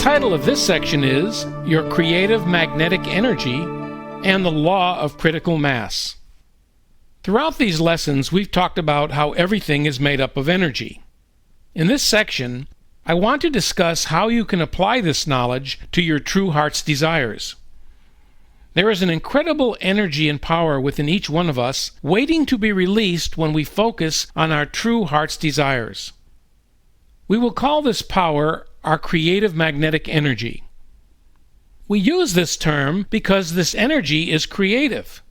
title of this section is Your Creative Magnetic Energy and the Law of Critical Mass. Throughout these lessons, we've talked about how everything is made up of energy. In this section, I want to discuss how you can apply this knowledge to your true heart's desires. There is an incredible energy and power within each one of us waiting to be released when we focus on our true heart's desires. We will call this power our creative magnetic energy. We use this term because this energy is creative.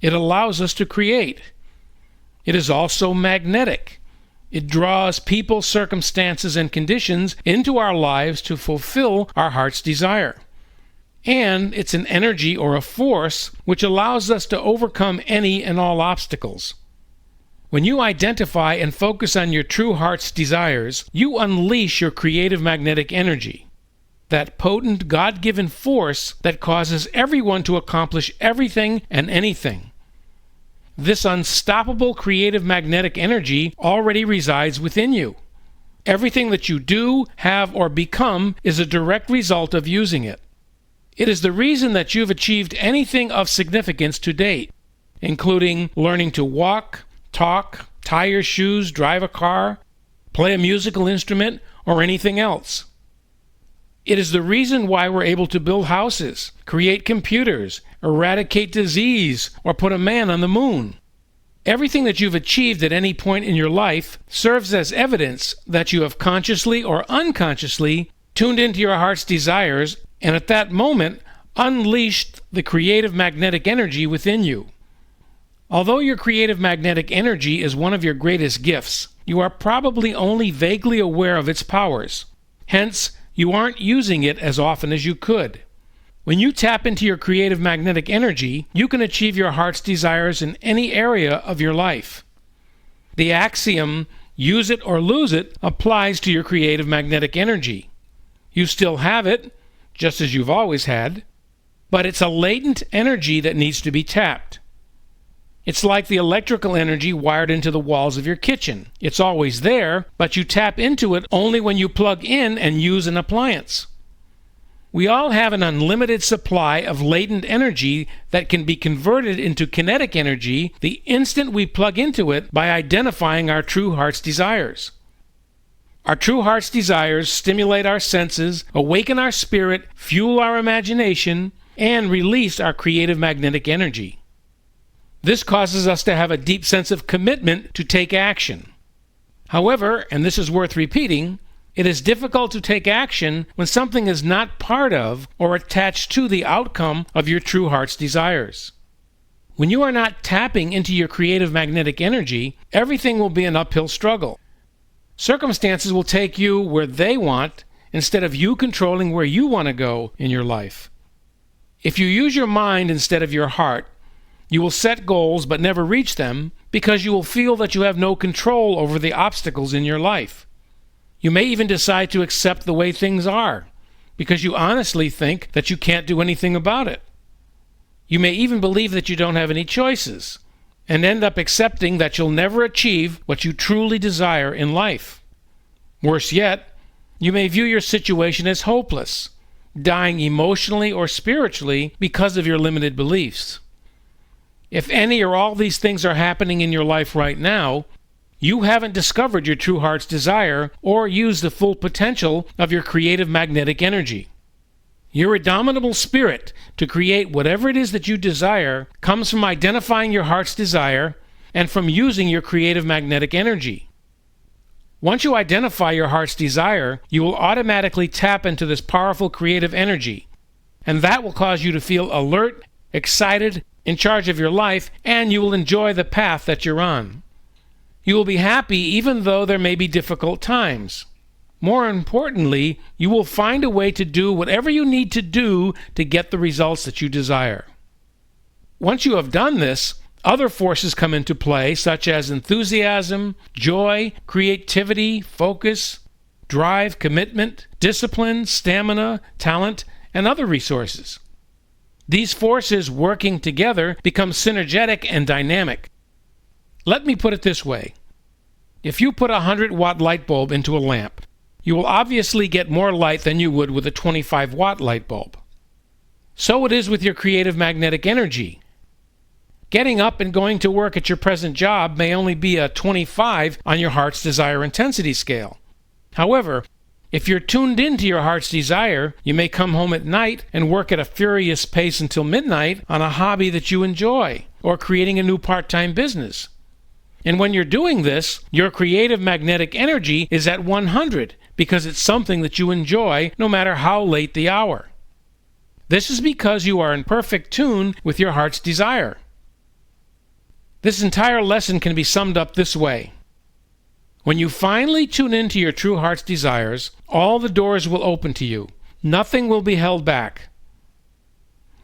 It allows us to create. It is also magnetic. It draws people, circumstances, and conditions into our lives to fulfill our heart's desire. And it's an energy or a force which allows us to overcome any and all obstacles. When you identify and focus on your true heart's desires, you unleash your creative magnetic energy, that potent God-given force that causes everyone to accomplish everything and anything. This unstoppable creative magnetic energy already resides within you. Everything that you do, have, or become is a direct result of using it. It is the reason that you've achieved anything of significance to date, including learning to walk, talk, tie your shoes, drive a car, play a musical instrument, or anything else. It is the reason why we're able to build houses, create computers, eradicate disease, or put a man on the moon. Everything that you've achieved at any point in your life serves as evidence that you have consciously or unconsciously tuned into your heart's desires and at that moment unleashed the creative magnetic energy within you. Although your creative magnetic energy is one of your greatest gifts, you are probably only vaguely aware of its powers. Hence, you aren't using it as often as you could. When you tap into your creative magnetic energy, you can achieve your heart's desires in any area of your life. The axiom, use it or lose it, applies to your creative magnetic energy. You still have it, just as you've always had, but it's a latent energy that needs to be tapped. It's like the electrical energy wired into the walls of your kitchen. It's always there, but you tap into it only when you plug in and use an appliance. We all have an unlimited supply of latent energy that can be converted into kinetic energy the instant we plug into it by identifying our true heart's desires. Our true heart's desires stimulate our senses, awaken our spirit, fuel our imagination, and release our creative magnetic energy. This causes us to have a deep sense of commitment to take action. However, and this is worth repeating, it is difficult to take action when something is not part of or attached to the outcome of your true heart's desires. When you are not tapping into your creative magnetic energy, everything will be an uphill struggle. Circumstances will take you where they want instead of you controlling where you want to go in your life. If you use your mind instead of your heart, you will set goals but never reach them because you will feel that you have no control over the obstacles in your life. You may even decide to accept the way things are because you honestly think that you can't do anything about it. You may even believe that you don't have any choices and end up accepting that you'll never achieve what you truly desire in life. Worse yet, you may view your situation as hopeless, dying emotionally or spiritually because of your limited beliefs. If any or all these things are happening in your life right now, you haven't discovered your true heart's desire or used the full potential of your creative magnetic energy. Your indomitable spirit to create whatever it is that you desire comes from identifying your heart's desire and from using your creative magnetic energy. Once you identify your heart's desire, you will automatically tap into this powerful creative energy, and that will cause you to feel alert, excited, in charge of your life, and you will enjoy the path that you're on. You will be happy even though there may be difficult times. More importantly, you will find a way to do whatever you need to do to get the results that you desire. Once you have done this, other forces come into play such as enthusiasm, joy, creativity, focus, drive, commitment, discipline, stamina, talent, and other resources. These forces working together become synergetic and dynamic. Let me put it this way. If you put a 100-watt light bulb into a lamp, you will obviously get more light than you would with a 25-watt light bulb. So it is with your creative magnetic energy. Getting up and going to work at your present job may only be a 25 on your heart's desire intensity scale. However, if you're tuned into your heart's desire, you may come home at night and work at a furious pace until midnight on a hobby that you enjoy, or creating a new part-time business. And when you're doing this, your creative magnetic energy is at 100 because it's something that you enjoy no matter how late the hour. This is because you are in perfect tune with your heart's desire. This entire lesson can be summed up this way. When you finally tune into your true heart's desires, all the doors will open to you. Nothing will be held back.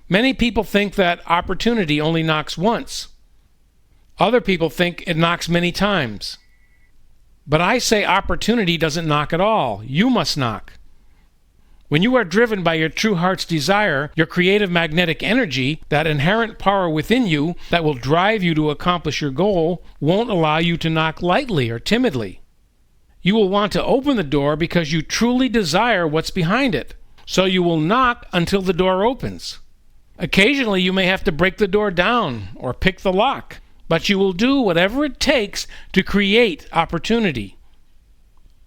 Many people think that opportunity only knocks once. Other people think it knocks many times. But I say opportunity doesn't knock at all. You must knock. When you are driven by your true heart's desire, your creative magnetic energy, that inherent power within you that will drive you to accomplish your goal, won't allow you to knock lightly or timidly. You will want to open the door because you truly desire what's behind it. So you will knock until the door opens. Occasionally you may have to break the door down or pick the lock, but you will do whatever it takes to create opportunity.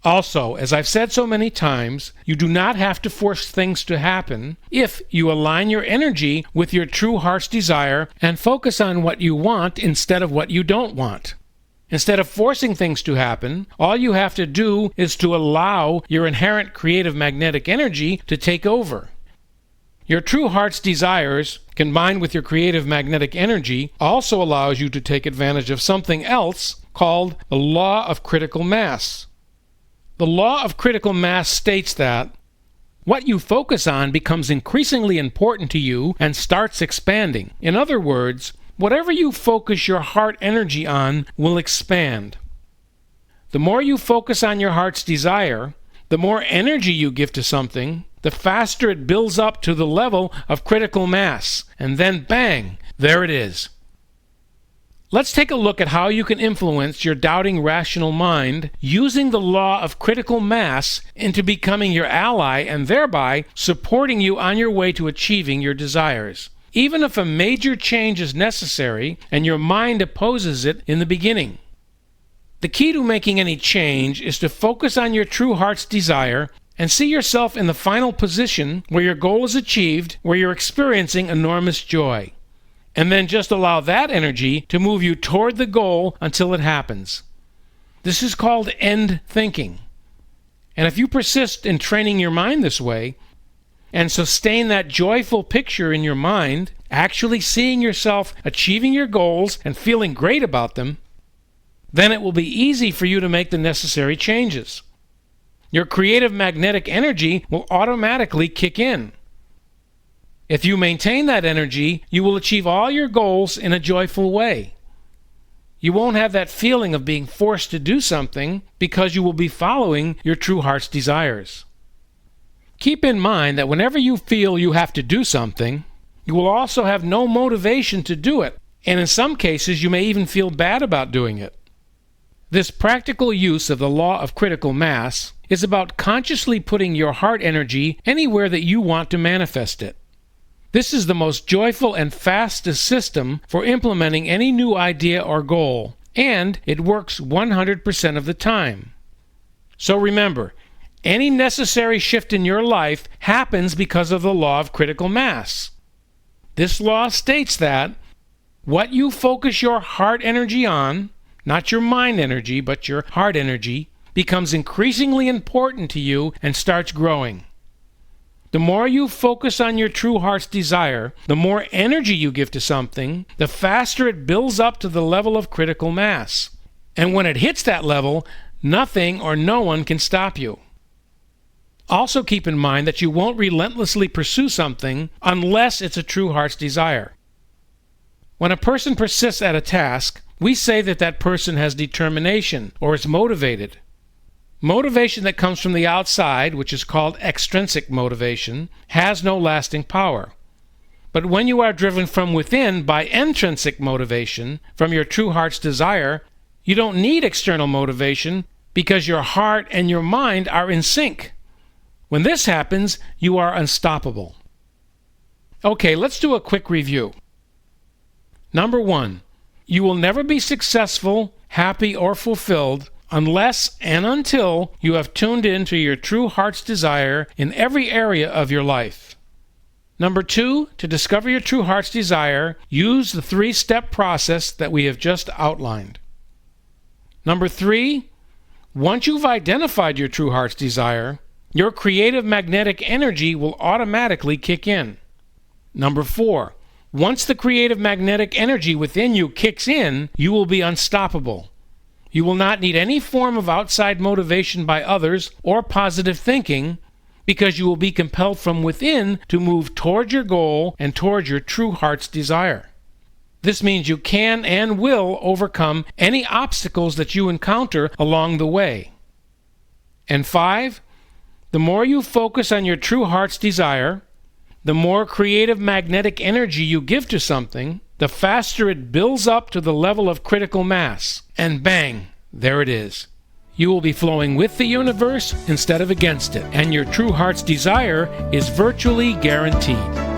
Also, as I've said so many times, you do not have to force things to happen if you align your energy with your true heart's desire and focus on what you want instead of what you don't want. Instead of forcing things to happen, all you have to do is to allow your inherent creative magnetic energy to take over. Your true heart's desires, combined with your creative magnetic energy, also allows you to take advantage of something else called the law of critical mass. The law of critical mass states that what you focus on becomes increasingly important to you and starts expanding. In other words, whatever you focus your heart energy on will expand. The more you focus on your heart's desire, the more energy you give to something, the faster it builds up to the level of critical mass, and then bang, there it is. Let's take a look at how you can influence your doubting rational mind using the law of critical mass into becoming your ally and thereby supporting you on your way to achieving your desires, even if a major change is necessary and your mind opposes it in the beginning. The key to making any change is to focus on your true heart's desire and see yourself in the final position where your goal is achieved, where you're experiencing enormous joy. And then just allow that energy to move you toward the goal until it happens. This is called end thinking. And if you persist in training your mind this way, and sustain that joyful picture in your mind, actually seeing yourself achieving your goals and feeling great about them, then it will be easy for you to make the necessary changes. Your creative magnetic energy will automatically kick in. If you maintain that energy, you will achieve all your goals in a joyful way. You won't have that feeling of being forced to do something because you will be following your true heart's desires. Keep in mind that whenever you feel you have to do something, you will also have no motivation to do it, and in some cases you may even feel bad about doing it. This practical use of the law of critical mass is about consciously putting your heart energy anywhere that you want to manifest it. This is the most joyful and fastest system for implementing any new idea or goal, and it works 100% of the time. So remember, any necessary shift in your life happens because of the law of critical mass. This law states that what you focus your heart energy on, not your mind energy, but your heart energy, becomes increasingly important to you and starts growing. The more you focus on your true heart's desire, the more energy you give to something, the faster it builds up to the level of critical mass. And when it hits that level, nothing or no one can stop you. Also keep in mind that you won't relentlessly pursue something unless it's a true heart's desire. When a person persists at a task, we say that that person has determination or is motivated. Motivation that comes from the outside, which is called extrinsic motivation, has no lasting power. But when you are driven from within by intrinsic motivation, from your true heart's desire, you don't need external motivation because your heart and your mind are in sync. When this happens, you are unstoppable. Okay, let's do a quick review. Number 1, you will never be successful, happy, or fulfilled unless and until you have tuned in to your true heart's desire in every area of your life. Number 2, to discover your true heart's desire, use the 3-step process that we have just outlined. Number 3, once you've identified your true heart's desire, your creative magnetic energy will automatically kick in. Number 4, once the creative magnetic energy within you kicks in, you will be unstoppable. You will not need any form of outside motivation by others or positive thinking, because you will be compelled from within to move toward your goal and toward your true heart's desire. This means you can and will overcome any obstacles that you encounter along the way. And 5, the more you focus on your true heart's desire, the more creative magnetic energy you give to something, the faster it builds up to the level of critical mass. And bang, there it is. You will be flowing with the universe instead of against it, and your true heart's desire is virtually guaranteed.